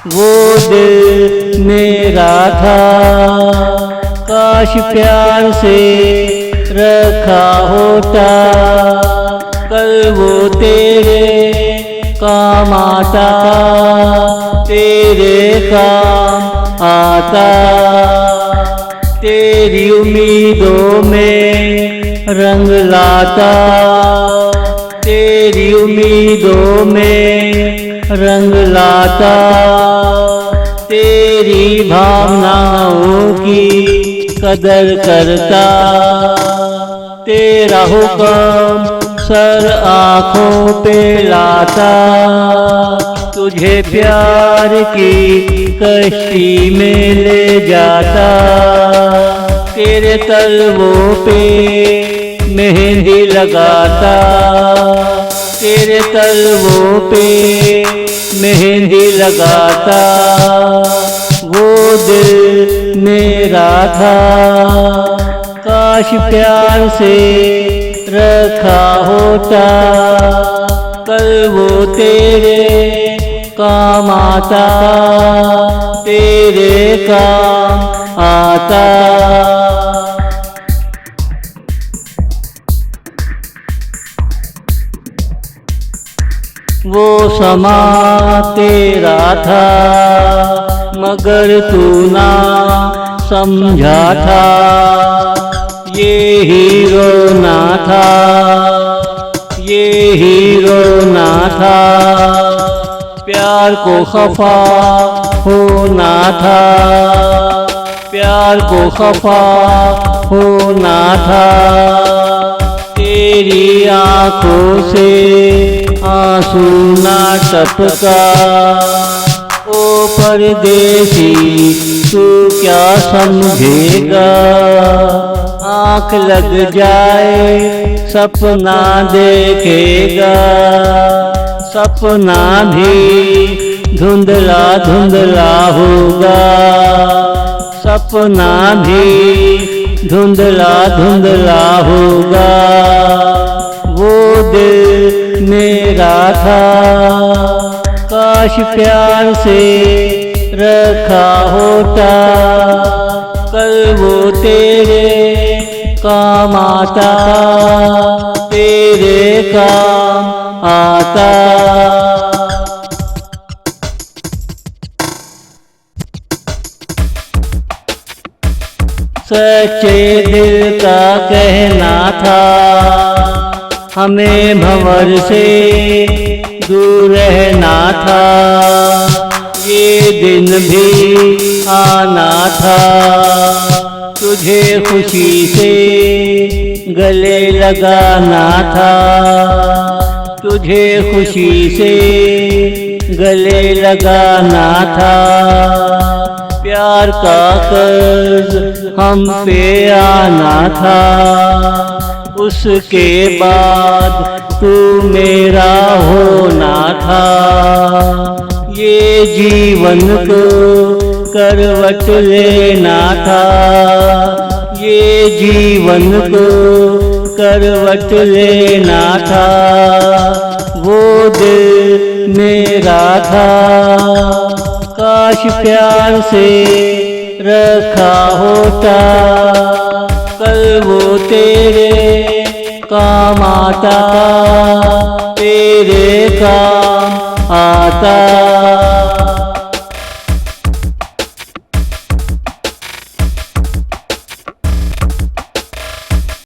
वो दिल मेरा था, काश प्यार से रखा होता, कल वो तेरे काम आता, तेरे काम आता। तेरी उम्मीदों में रंग लाता, तेरी उम्मीदों में रंग लाता, तेरी भावनाओं की कदर करता। तेरा हुक्म सर आँखों पे लाता, तुझे प्यार की कश्ती में ले जाता। तेरे तलवों पे मेहंदी लगाता, तेरे तलवों पे मेहंदी लगाता। वो दिल मेरा था, काश प्यार से रखा होता, कल वो तेरे काम आता, तेरे काम आता। वो समा तेरा था, मगर तू ना समझा था, ये हीरो ना था, ये हीरो ना था। प्यार को खफा होना था, प्यार को खफा होना था। तेरी आँखों से आंसू ना टपका, ओ परदेसी तू क्या समझेगा। आँख लग जाए सपना देखेगा, सपना भी धुंधला धुंधला होगा, सपना भी धुंधला धुंधला होगा। वो दिल मेरा था, काश प्यार से रखा होता, कल वो तेरे काम आता, तेरे काम आता। सच्चे दिल का कहना था, हमें भंवर से दूर रहना था, ये दिन भी आना था, तुझे खुशी से गले लगाना था, तुझे खुशी से गले लगाना था। प्यार का कर्ज हम पे आना था, उसके बाद तू मेरा होना था। ये जीवन को करवट लेना था, ये जीवन को करवट लेना था। वो दिल मेरा था, काश प्यार से रखा होता, कल वो तेरे काम आता, तेरे काम आता।